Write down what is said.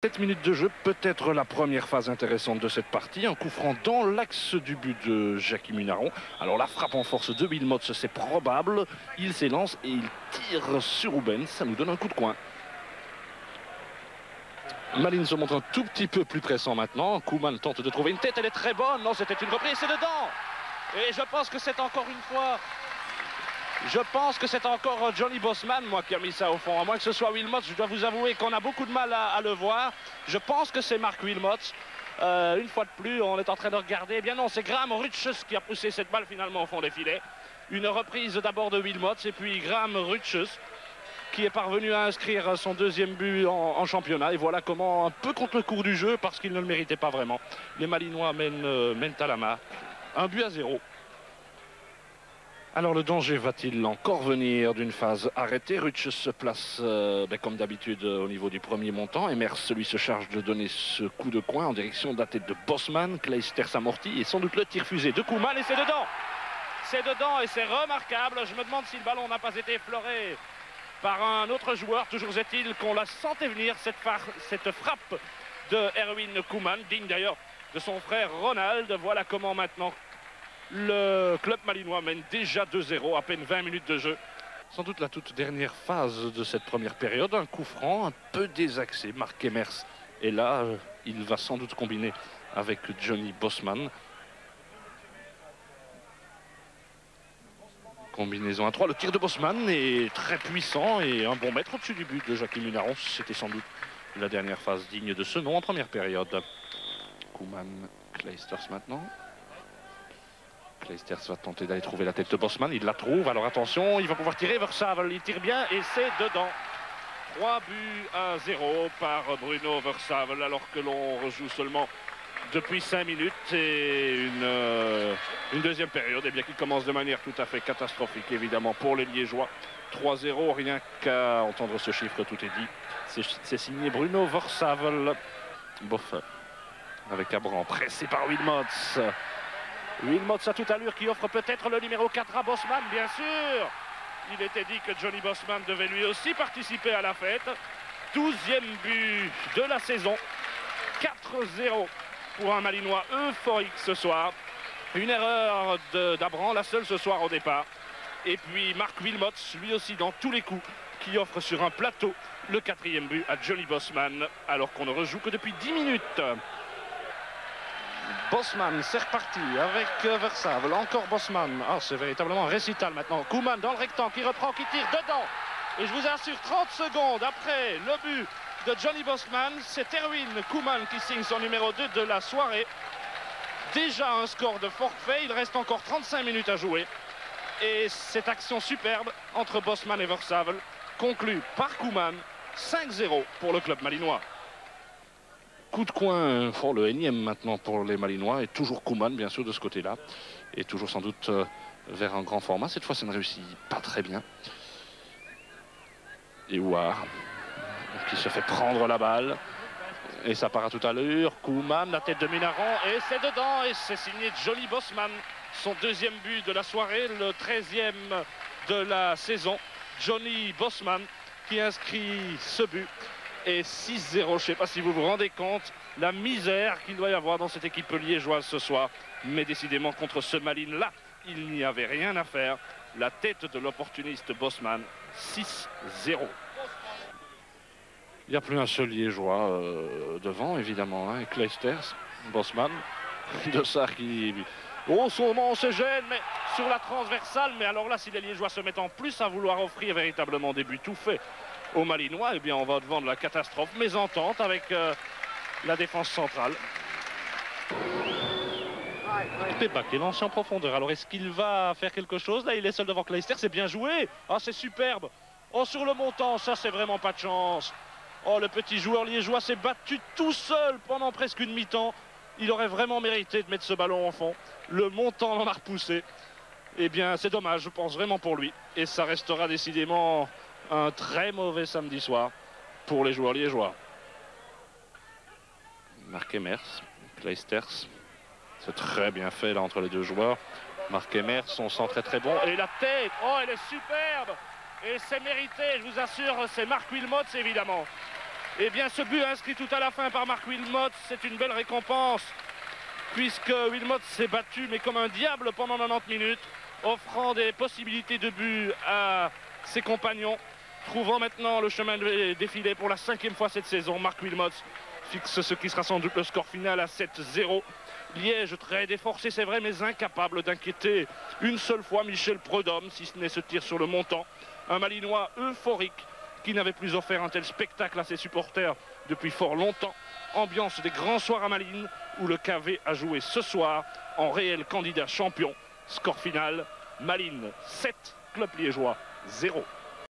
7 minutes de jeu, peut-être la première phase intéressante de cette partie. Un coup franc dans l'axe du but de Jackie Munaron. Alors la frappe en force de Wilmots, c'est probable. Il s'élance et il tire sur Ruben. Ça nous donne un coup de coin. Malines se montre un tout petit peu plus pressant maintenant. Koeman tente de trouver une tête, elle est très bonne. Non, c'était une reprise, c'est dedans. Et je pense que c'est encore une fois... Je pense que c'est encore Johnny Bosman, moi, qui a mis ça au fond. À moins que ce soit Wilmots, je dois vous avouer qu'on a beaucoup de mal à le voir. Je pense que c'est Mark Wilmots. Une fois de plus, on est en train de regarder. Eh bien non, c'est Graham Rutschus qui a poussé cette balle finalement au fond des filets. Une reprise d'abord de Wilmots et puis Graham Rutschus qui est parvenu à inscrire son deuxième but en championnat. Et voilà comment, un peu contre le cours du jeu, parce qu'il ne le méritait pas vraiment, les Malinois mènent à la main. 1-0. Alors le danger va-t-il encore venir d'une phase arrêtée? Rutschus se place comme d'habitude au niveau du premier montant. Emers, lui, se charge de donner ce coup de coin en direction de la tête de Bosman. Clijsters amorti et sans doute le tir fusé de Koeman et c'est dedans. C'est dedans et c'est remarquable. Je me demande si le ballon n'a pas été effleuré par un autre joueur. Toujours est-il qu'on la sentait venir, cette frappe de Erwin Koeman, digne d'ailleurs de son frère Ronald. Voilà comment maintenant le club malinois mène déjà 2-0, à peine 20 minutes de jeu. Sans doute la toute dernière phase de cette première période, un coup franc un peu désaxé. Mark Emers est là, il va sans doute combiner avec Johnny Bosman. Combinaison à 3, le tir de Bosman est très puissant et un bon mètre au-dessus du but de Jackie Munaron. C'était sans doute la dernière phase digne de ce nom en première période. Koeman, Clijsters maintenant. Clijsters va tenter d'aller trouver la tête de Bosman, il la trouve, alors attention, il va pouvoir tirer, Versavel, il tire bien et c'est dedans. 3-0 par Bruno Versavel alors que l'on rejoue seulement depuis 5 minutes et une deuxième période qui commence de manière tout à fait catastrophique évidemment pour les Liégeois. 3-0, rien qu'à entendre ce chiffre, tout est dit. C'est signé Bruno Versavel. Bof, avec Abram, pressé par Wilmots. Wilmots à toute allure qui offre peut-être le numéro 4 à Bosman, bien sûr. Il était dit que Johnny Bosman devait lui aussi participer à la fête. 12e but de la saison. 4-0 pour un Malinois euphorique ce soir. Une erreur d'Abram, la seule ce soir au départ. Et puis Mark Wilmots, lui aussi dans tous les coups, qui offre sur un plateau le 4e but à Johnny Bosman, alors qu'on ne rejoue que depuis 10 minutes. Bosman, c'est reparti avec Versavel, encore Bosman. Ah, c'est véritablement un récital maintenant. Koeman dans le rectangle qui reprend, qui tire dedans. Et je vous assure, 30 secondes après le but de Johnny Bosman, c'est Erwin Koeman qui signe son numéro 2 de la soirée. Déjà un score de forfait, il reste encore 35 minutes à jouer. Et cette action superbe entre Bosman et Versavel conclue par Koeman, 5-0 pour le club malinois. Coup de coin, le énième maintenant pour les Malinois, et toujours Koeman bien sûr de ce côté-là, et toujours sans doute vers un grand format. Cette fois ça ne réussit pas très bien. Et Ouar qui se fait prendre la balle, et ça part à toute allure. Koeman, la tête de Munaron, et c'est dedans, et c'est signé Johnny Bosman, son deuxième but de la soirée, le 13e de la saison. Johnny Bosman qui inscrit ce but. Et 6-0, je ne sais pas si vous vous rendez compte la misère qu'il doit y avoir dans cette équipe liégeoise ce soir. Mais décidément, contre ce Malines-là, il n'y avait rien à faire. La tête de l'opportuniste Bosman, 6-0. Il n'y a plus un seul Liégeois devant, évidemment. Hein, Clijsters, Bosman, De Sar qui... Oh, on se gêne, mais sur la transversale. Mais alors là, si les Liégeois se mettent en plus à vouloir offrir véritablement des buts tout faits aux Malinois, eh bien on va devant de la catastrophe, mésentente avec la défense centrale. Pépa qui est lancé en profondeur. Alors est-ce qu'il va faire quelque chose? Là il est seul devant Clijsters, c'est bien joué. Ah, c'est superbe. Oh, sur le montant, ça c'est vraiment pas de chance. Oh, le petit joueur liégeois s'est battu tout seul pendant presque une mi-temps. Il aurait vraiment mérité de mettre ce ballon en fond. Le montant l'en a repoussé. Eh bien c'est dommage, je pense vraiment pour lui. Et ça restera décidément un très mauvais samedi soir pour les joueurs liégeois. Mark Emers, Clijsters. C'est très bien fait là entre les deux joueurs. Mark Emers, son centre est très bon. Et la tête, oh, elle est superbe. Et c'est mérité, je vous assure, c'est Mark Wilmots évidemment. Eh bien, ce but inscrit tout à la fin par Marc Wilmots, c'est une belle récompense, puisque Wilmots s'est battu, mais comme un diable pendant 90 minutes, offrant des possibilités de but à ses compagnons. Trouvant maintenant le chemin de défilé pour la 5e fois cette saison, Marc Wilmots fixe ce qui sera sans doute le score final à 7-0. Liège très déforcé, c'est vrai, mais incapable d'inquiéter une seule fois Michel Prudhomme, si ce n'est ce tir sur le montant. Un Malinois euphorique qui n'avait plus offert un tel spectacle à ses supporters depuis fort longtemps. Ambiance des grands soirs à Malines, où le KV a joué ce soir en réel candidat champion. Score final, Malines 7, Club Liégeois 0.